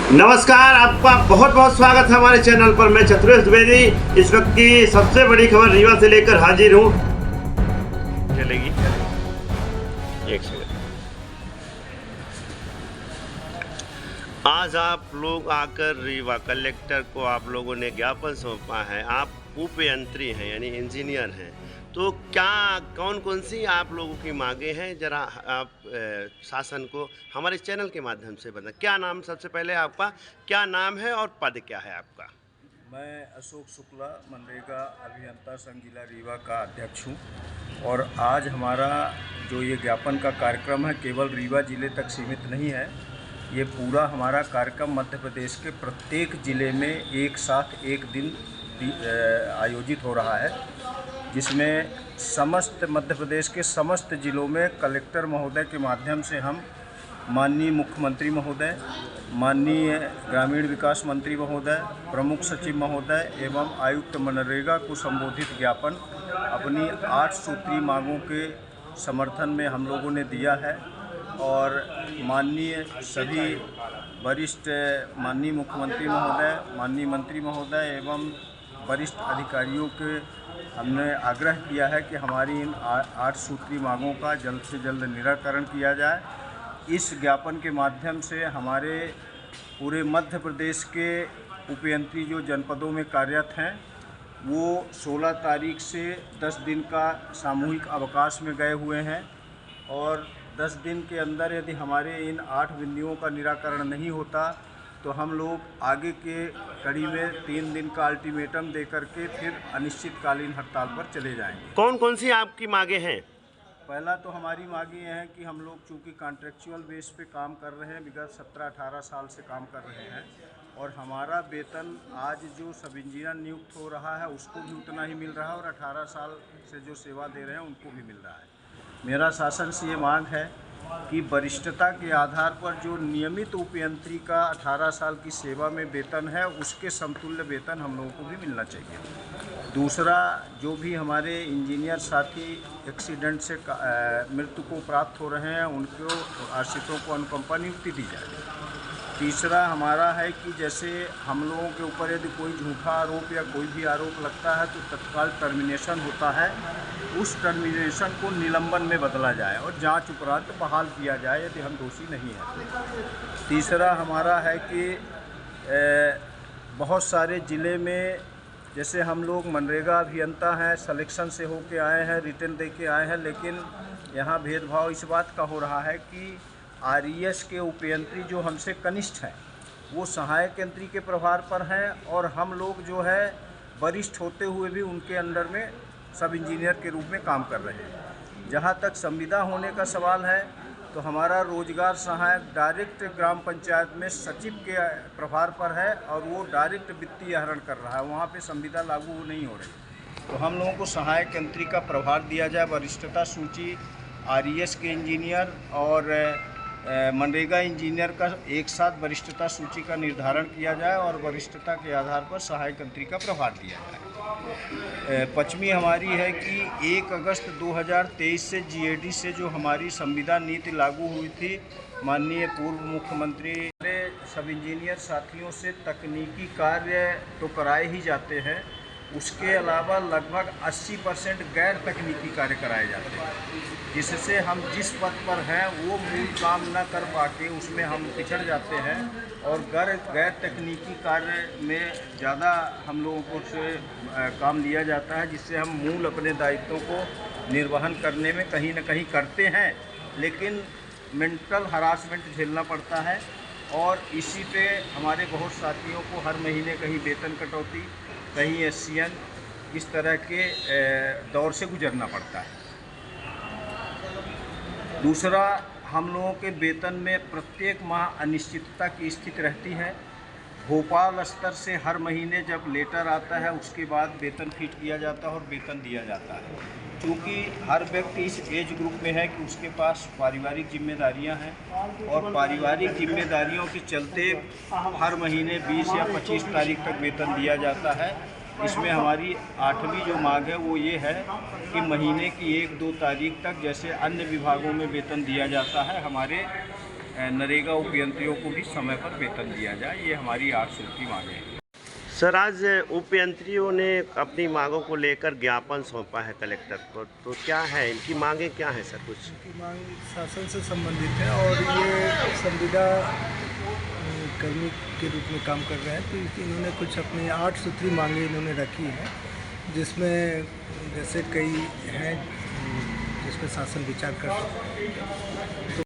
नमस्कार, आपका बहुत बहुत स्वागत है हमारे चैनल पर। मैं चतुरेश द्विवेदी इस वक्त की सबसे बड़ी खबर रीवा से लेकर हाजिर हूँ। चलेगी एक सेकंड। आज आप लोग आकर रीवा कलेक्टर को आप लोगों ने ज्ञापन सौंपा है। आप उपयंत्री हैं यानी इंजीनियर हैं, तो क्या कौन कौन सी आप लोगों की मांगे हैं, जरा आप शासन को हमारे चैनल के माध्यम से बताएं। क्या नाम, सबसे पहले आपका क्या नाम है और पद क्या है आपका? मैं अशोक शुक्ला, मनरेगा अभियंता संघ जिला रीवा का अध्यक्ष हूँ। और आज हमारा जो ये ज्ञापन का कार्यक्रम है केवल रीवा जिले तक सीमित नहीं है। ये पूरा हमारा कार्यक्रम मध्य प्रदेश के प्रत्येक ज़िले में एक साथ एक दिन आयोजित हो रहा है, जिसमें समस्त मध्य प्रदेश के समस्त ज़िलों में कलेक्टर महोदय के माध्यम से हम माननीय मुख्यमंत्री महोदय, माननीय ग्रामीण विकास मंत्री महोदय, प्रमुख सचिव महोदय एवं आयुक्त मनरेगा को संबोधित ज्ञापन अपनी 8 सूत्री मांगों के समर्थन में हम लोगों ने दिया है। और माननीय सभी वरिष्ठ माननीय मुख्यमंत्री महोदय, माननीय मंत्री महोदय एवं वरिष्ठ अधिकारियों के हमने आग्रह किया है कि हमारी इन 8 सूत्री मांगों का जल्द से जल्द निराकरण किया जाए। इस ज्ञापन के माध्यम से हमारे पूरे मध्य प्रदेश के उपयंत्री जो जनपदों में कार्यरत हैं वो 16 तारीख से 10 दिन का सामूहिक अवकाश में गए हुए हैं। और 10 दिन के अंदर यदि हमारे इन 8 बिंदुओं का निराकरण नहीं होता तो हम लोग आगे के कड़ी में 3 दिन का अल्टीमेटम दे करके फिर अनिश्चितकालीन हड़ताल पर चले जाएंगे। कौन कौन सी आपकी मांगे हैं? पहला तो हमारी मांग ये है कि हम लोग चूँकि कॉन्ट्रेक्चुअल बेस पे काम कर रहे हैं, विगत 17-18 साल से काम कर रहे हैं, और हमारा वेतन आज जो सब इंजीनियर नियुक्त हो रहा है उसको भी उतना ही मिल रहा है और 18 साल से जो सेवा दे रहे हैं उनको भी मिल रहा है। मेरा शासन से ये मांग है कि वरिष्ठता के आधार पर जो नियमित उपयंत्री का 18 साल की सेवा में वेतन है उसके समतुल्य वेतन हम लोगों को भी मिलना चाहिए। दूसरा, जो भी हमारे इंजीनियर साथी एक्सीडेंट से मृत्यु को प्राप्त हो रहे हैं उनको आश्रितों को अनुकंपा नियुक्ति दी जाए। तीसरा हमारा है कि जैसे हम लोगों के ऊपर यदि कोई झूठा आरोप या कोई भी आरोप लगता है तो तत्काल टर्मिनेशन होता है, उस टर्मिनेशन को निलंबन में बदला जाए और जांच उपरांत बहाल किया जाए यदि हम दोषी नहीं हैं। तीसरा हमारा है कि बहुत सारे ज़िले में जैसे हम लोग मनरेगा अभियंता हैं, सिलेक्शन से होके आए हैं, रिटर्न दे के आए हैं, लेकिन यहाँ भेदभाव इस बात का हो रहा है कि आरईएस के उपयंत्री जो हमसे कनिष्ठ हैं वो सहायक यंत्री के प्रभार पर हैं और हम लोग जो है वरिष्ठ होते हुए भी उनके अंडर में सब इंजीनियर के रूप में काम कर रहे हैं। जहाँ तक संविदा होने का सवाल है तो हमारा रोजगार सहायक डायरेक्ट ग्राम पंचायत में सचिव के प्रभार पर है और वो डायरेक्ट वित्तीय आहरण कर रहा है, वहाँ पे संविदा लागू नहीं हो रही। तो हम लोगों को सहायक यंत्री का प्रभार दिया जाए। वरिष्ठता सूची आरईएस के इंजीनियर और मनरेगा इंजीनियर का एक साथ वरिष्ठता सूची का निर्धारण किया जाए और वरिष्ठता के आधार पर सहायक यंत्री का प्रभार दिया जाए। पश्चिमी हमारी है कि 1 अगस्त 2023 से जीएडी से जो हमारी संविदा नीति लागू हुई थी, माननीय पूर्व मुख्यमंत्री सब इंजीनियर साथियों से तकनीकी कार्य तो कराए ही जाते हैं, उसके अलावा लगभग 80% गैर तकनीकी कार्य कराए जाते हैं, जिससे हम जिस पद पर हैं वो मूल काम न कर पाके उसमें हम पिछड़ जाते हैं और गैर तकनीकी कार्य में ज़्यादा हम लोगों को से काम लिया जाता है, जिससे हम मूल अपने दायित्वों को निर्वहन करने में कहीं न कहीं करते हैं, लेकिन मेंटल हरासमेंट झेलना पड़ता है। और इसी पे हमारे बहुत साथियों को हर महीने कहीं वेतन कटौती, कहीं एससीएन, इस तरह के दौर से गुजरना पड़ता है। दूसरा, हम लोगों के वेतन में प्रत्येक माह अनिश्चितता की स्थिति रहती है। भोपाल स्तर से हर महीने जब लेटर आता है उसके बाद वेतन फिट किया जाता है और वेतन दिया जाता है। क्योंकि हर व्यक्ति इस एज ग्रुप में है कि उसके पास पारिवारिक जिम्मेदारियां हैं और पारिवारिक जिम्मेदारियों के चलते हर महीने 20 या 25 तारीख तक वेतन दिया जाता है। इसमें हमारी 8वीं जो मांग है वो ये है कि महीने की 1-2 तारीख तक जैसे अन्य विभागों में वेतन दिया जाता है, हमारे नरेगा उपयंत्रियों को भी समय पर वेतन दिया जाए। ये हमारी 8 सूत्री मांगे हैं। सर, आज उपयंत्रियों ने अपनी मांगों को लेकर ज्ञापन सौंपा है कलेक्टर को, तो क्या है इनकी मांगे, क्या है सर कुछ? की मांग शासन से संबंधित है और ये संविदा कर्मी के रूप में काम कर रहे हैं, तो इन्होंने कुछ अपनी 8 सूत्री मांगे इन्होंने रखी हैं, जिसमें जैसे कई हैं जिस पर शासन विचार कर सकता है।